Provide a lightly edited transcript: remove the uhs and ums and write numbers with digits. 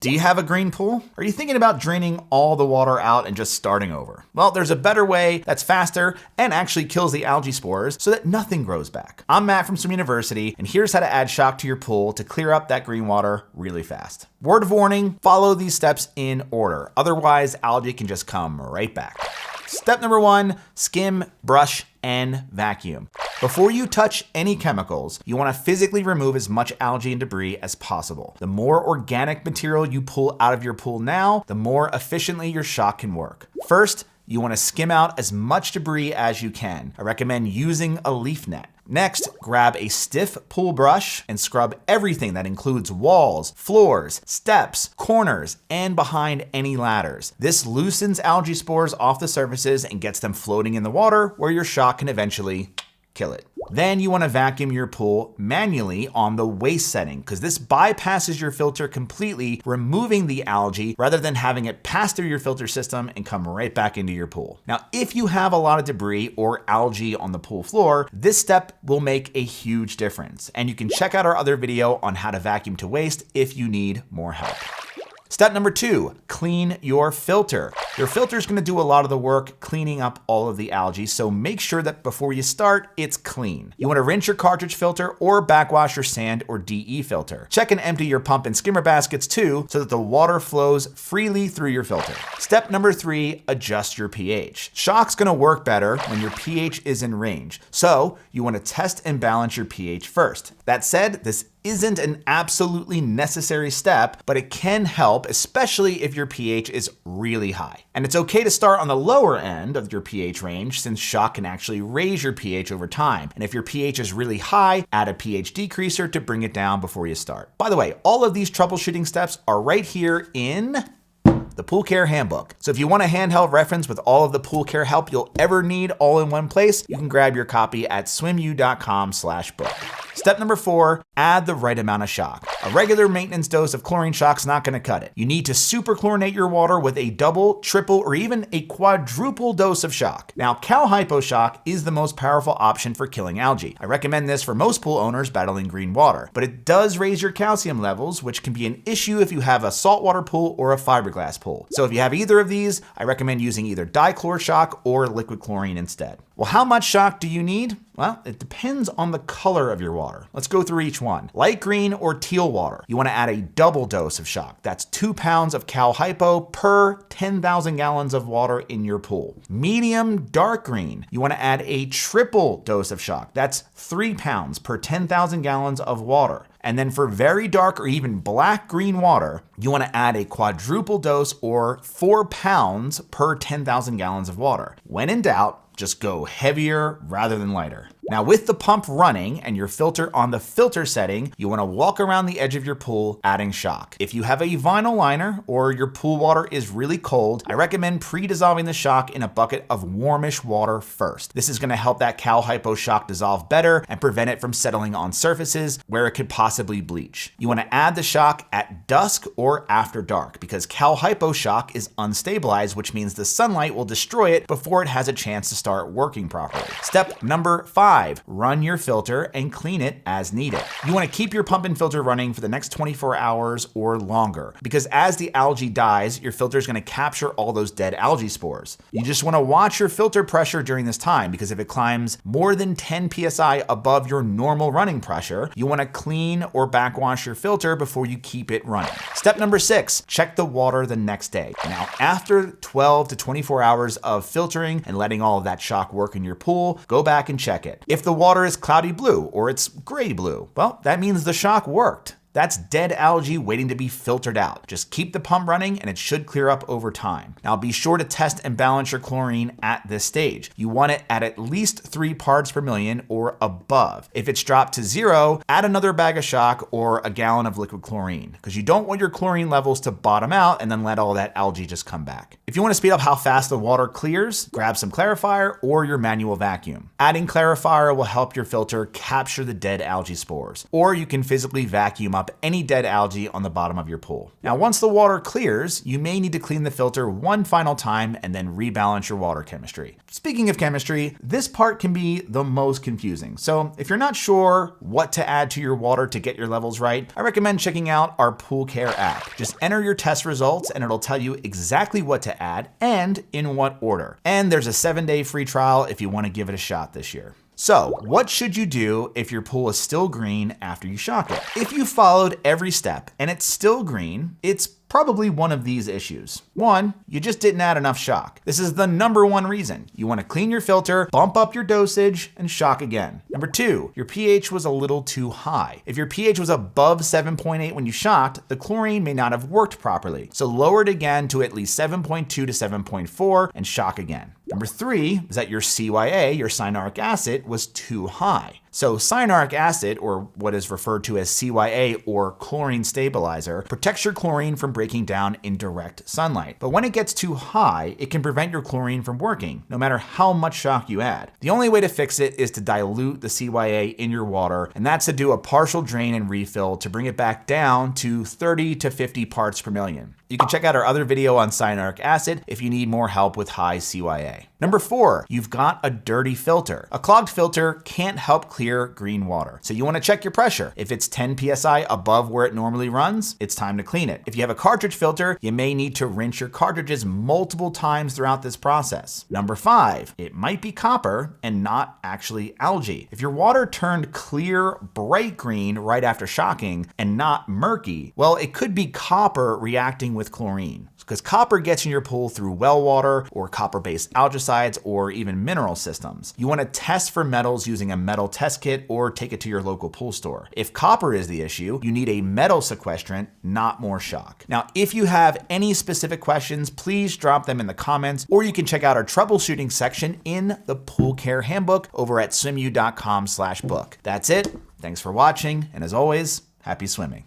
Do you have a green pool? Are you thinking about draining all the water out and just starting over? Well, there's a better way that's faster and actually kills the algae spores so that nothing grows back. I'm Matt from Swim University, and here's how to add shock to your pool to clear up that green water really fast. Word of warning, follow these steps in order. Otherwise, algae can just come right back. Step number 1, skim, brush, and vacuum. Before you touch any chemicals, you want to physically remove as much algae and debris as possible. The more organic material you pull out of your pool now, the more efficiently your shock can work. First, you want to skim out as much debris as you can. I recommend using a leaf net. Next, grab a stiff pool brush and scrub everything that includes walls, floors, steps, corners, and behind any ladders. This loosens algae spores off the surfaces and gets them floating in the water where your shock can eventually kill it. Then you want to vacuum your pool manually on the waste setting because this bypasses your filter completely, removing the algae rather than having it pass through your filter system and come right back into your pool. Now, if you have a lot of debris or algae on the pool floor, this step will make a huge difference. And you can check out our other video on how to vacuum to waste if you need more help. Step number 2, clean your filter. Your filter is going to do a lot of the work cleaning up all of the algae, so make sure that before you start, it's clean. You want to rinse your cartridge filter or backwash your sand or DE filter. Check and empty your pump and skimmer baskets too, so that the water flows freely through your filter. Step number 3, adjust your pH. Shock's going to work better when your pH is in range, so you want to test and balance your pH first. That said, this isn't an absolutely necessary step, but it can help, especially if your pH is really high. And it's okay to start on the lower end of your pH range since shock can actually raise your pH over time. And if your pH is really high, add a pH decreaser to bring it down before you start. By the way, all of these troubleshooting steps are right here in the Pool Care Handbook. So if you want a handheld reference with all of the pool care help you'll ever need all in one place, you can grab your copy at swimu.com/book. Step number 4, add the right amount of shock. A regular maintenance dose of chlorine shock's not going to cut it. You need to super chlorinate your water with a double, triple, or even a quadruple dose of shock. Now, Cal Hypo Shock is the most powerful option for killing algae. I recommend this for most pool owners battling green water, but it does raise your calcium levels, which can be an issue if you have a saltwater pool or a fiberglass pool. So if you have either of these, I recommend using either dichlor shock or liquid chlorine instead. Well, how much shock do you need? Well, it depends on the color of your water. Let's go through each one. Light green or teal water, you want to add a double dose of shock. That's 2 pounds of Cal Hypo per 10,000 gallons of water in your pool. Medium dark green, you want to add a triple dose of shock. That's 3 pounds per 10,000 gallons of water. And then for very dark or even black green water, you want to add a quadruple dose or 4 pounds per 10,000 gallons of water. When in doubt, just go heavier rather than lighter. Now with the pump running and your filter on the filter setting, you want to walk around the edge of your pool adding shock. If you have a vinyl liner or your pool water is really cold, I recommend pre-dissolving the shock in a bucket of warmish water first. This is going to help that Cal Hypo shock dissolve better and prevent it from settling on surfaces where it could possibly bleach. You want to add the shock at dusk or after dark because Cal Hypo shock is unstabilized, which means the sunlight will destroy it before it has a chance to start working properly. Step number 5. Run your filter and clean it as needed. You want to keep your pump and filter running for the next 24 hours or longer because as the algae dies, your filter is going to capture all those dead algae spores. You just want to watch your filter pressure during this time because if it climbs more than 10 psi above your normal running pressure, you want to clean or backwash your filter before you keep it running. Step number 6, check the water the next day. Now, after 12 to 24 hours of filtering and letting all of that shock work in your pool, go back and check it. If the water is cloudy blue or it's gray blue, well, that means the shock worked. That's dead algae waiting to be filtered out. Just keep the pump running and it should clear up over time. Now be sure to test and balance your chlorine at this stage. You want it at least 3 parts per million or above. If it's dropped to 0, add another bag of shock or a gallon of liquid chlorine because you don't want your chlorine levels to bottom out and then let all that algae just come back. If you want to speed up how fast the water clears, grab some clarifier or your manual vacuum. Adding clarifier will help your filter capture the dead algae spores, or you can physically vacuum up up any dead algae on the bottom of your pool. Now, once the water clears, you may need to clean the filter one final time and then rebalance your water chemistry. Speaking of chemistry, this part can be the most confusing. So if you're not sure what to add to your water to get your levels right, I recommend checking out our Pool Care app. Just enter your test results and it'll tell you exactly what to add and in what order. And there's a 7-day free trial if you want to give it a shot this year. So what should you do if your pool is still green after you shock it? If you followed every step and it's still green, it's probably one of these issues. One, you just didn't add enough shock. This is the #1 reason. You want to clean your filter, bump up your dosage, and shock again. Number 2, your pH was a little too high. If your pH was above 7.8 when you shocked, the chlorine may not have worked properly. So lower it again to at least 7.2 to 7.4 and shock again. Number 3 is that your CYA, your cyanuric acid, was too high. So cyanuric acid, or what is referred to as CYA or chlorine stabilizer, protects your chlorine from breaking down in direct sunlight. But when it gets too high, it can prevent your chlorine from working, no matter how much shock you add. The only way to fix it is to dilute the CYA in your water, and that's to do a partial drain and refill to bring it back down to 30 to 50 parts per million. You can check out our other video on cyanuric acid if you need more help with high CYA. Number 4, you've got a dirty filter. A clogged filter can't help clear green water. So you want to check your pressure. If it's 10 PSI above where it normally runs, it's time to clean it. If you have a cartridge filter, you may need to rinse your cartridges multiple times throughout this process. Number 5, it might be copper and not actually algae. If your water turned clear, bright green right after shocking and not murky, well, it could be copper reacting with chlorine, because copper gets in your pool through well water or copper-based algicides or even mineral systems. You want to test for metals using a metal test kit or take it to your local pool store. If copper is the issue, you need a metal sequestrant, not more shock. Now, if you have any specific questions, please drop them in the comments, or you can check out our troubleshooting section in the Pool Care Handbook over at swimu.com/book. That's it. Thanks for watching, and as always, happy swimming.